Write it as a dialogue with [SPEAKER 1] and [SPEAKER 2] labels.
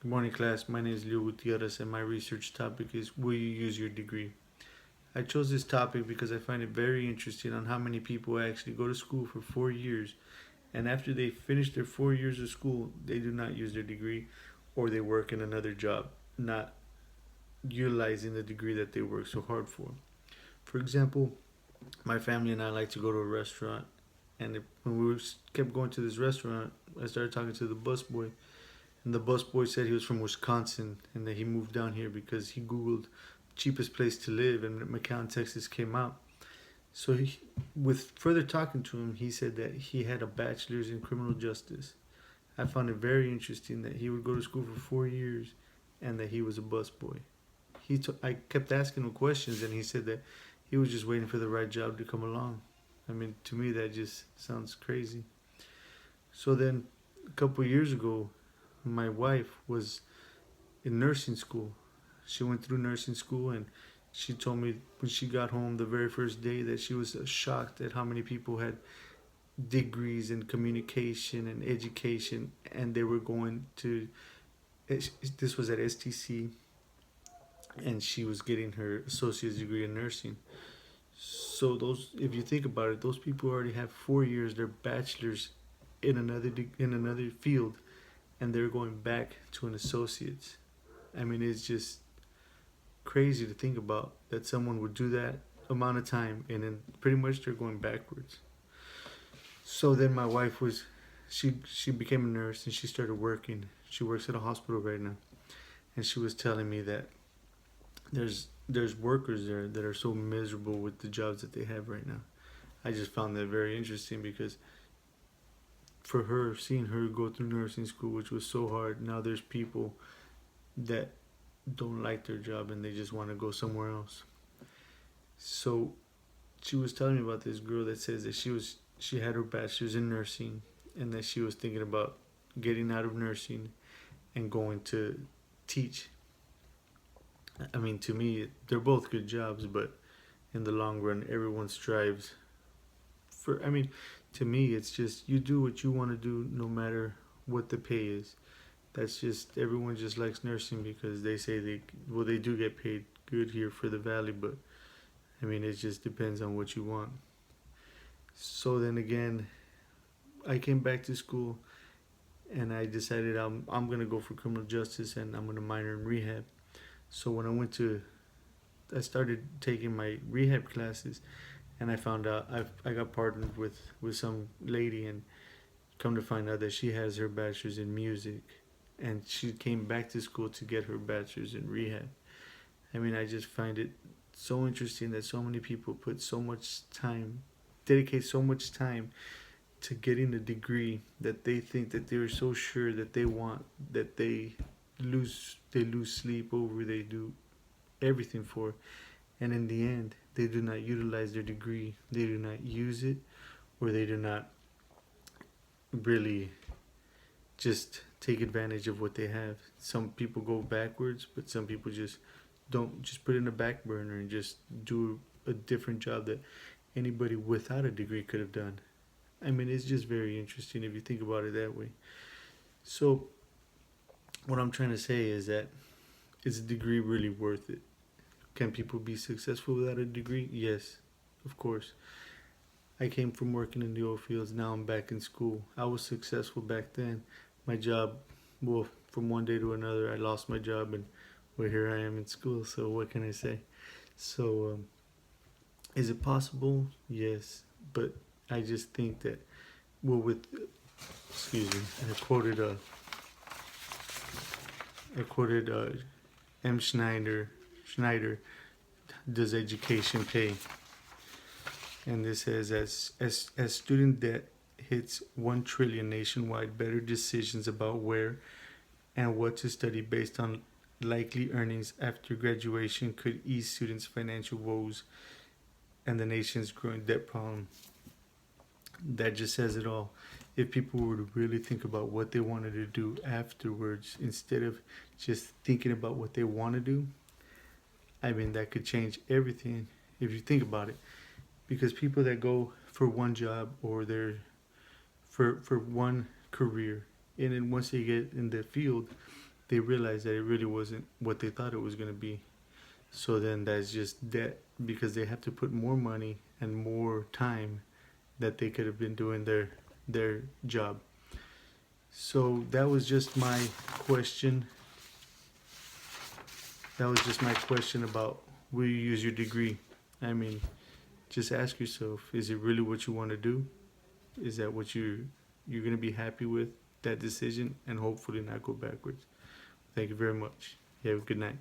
[SPEAKER 1] Good morning, class. My name is Leo Gutierrez, and my research topic is Will you use your degree? I chose this topic because I find it very interesting on how many people actually go to school for 4 years, and after they finish their 4 years of school, they do not use their degree or they work in another job, not utilizing the degree that they worked so hard for. For example, my family and I like to go to a restaurant, and when kept going to this restaurant, I started talking to the busboy. And the busboy said he was from Wisconsin and that he moved down here because he Googled cheapest place to live and McAllen, Texas came out. So, with further talking to him, he said that he had a bachelor's in criminal justice. I found it very interesting that he would go to school for 4 years and that he was a busboy. I kept asking him questions and he said that he was just waiting for the right job to come along. I mean, to me, that just sounds crazy. So then, a couple of years ago, my wife was in nursing school. She went through nursing school and she told me when she got home the very first day that she was shocked at how many people had degrees in communication and education and they were going to this was at STC and she was getting her associate's degree in nursing. So those if you think about it, those people already have 4 years their bachelor's in another field and they're going back to an associate's. I mean, it's just crazy to think about that someone would do that amount of time and then pretty much they're going backwards. So then my wife was she became a nurse and she started working. She works at a hospital right now. And she was telling me that there's workers there that are so miserable with the jobs that they have right now. I just found that very interesting because for her, seeing her go through nursing school, which was so hard, now there's people that don't like their job and they just want to go somewhere else. So she was telling me about this girl that says that she had her bachelor's in nursing and that she was thinking about getting out of nursing and going to teach. I mean, to me, they're both good jobs, but in the long run, everyone strives for. I mean, to me, it's just you do what you want to do, no matter what the pay is. That's just everyone just likes nursing because they say they do get paid good here for the valley, but I mean it just depends on what you want. So then again, I came back to school and I decided I'm gonna go for criminal justice and I'm gonna minor in rehab. So when I started taking my rehab classes and I found out I got partnered with some lady and come to find out that she has her bachelor's in music and she came back to school to get her bachelor's in rehab. I mean, I just find it so interesting that so many people put so much time, dedicate so much time to getting a degree that they think that they're so sure that they want that they lose sleep over, they do everything for, and in the end they do not utilize their degree, they do not use it, or they do not really just take advantage of what they have. Some people go backwards, but some people just put it in the back burner and just do a different job that anybody without a degree could have done. I mean, it's just very interesting if you think about it that way. So, what I'm trying to say is that is a degree really worth it? Can people be successful without a degree? Yes, of course. I came from working in the oil fields. Now I'm back in school. I was successful back then. My job, well, from one day to another, I lost my job, and well, here I am in school. So what can I say? So, is it possible? Yes, but I just think that, well, with excuse me, I quoted M. Schneider, does education pay? And this says as student debt hits 1 trillion nationwide, better decisions about where and what to study based on likely earnings after graduation could ease students' financial woes and the nation's growing debt problem. That just says it all. If people were to really think about what they wanted to do afterwards instead of just thinking about what they want to do, I mean, that could change everything if you think about it. Because people that go for one job or they're for one career, and then once they get in the field, they realize that it really wasn't what they thought it was going to be. So then that's just debt because they have to put more money and more time that they could have been doing their job. So that was just my question. That was just my question about will you use your degree? I mean, just ask yourself, is it really what you want to do? Is that what you're going to be happy with that decision and hopefully not go backwards? Thank you very much. You have a good night.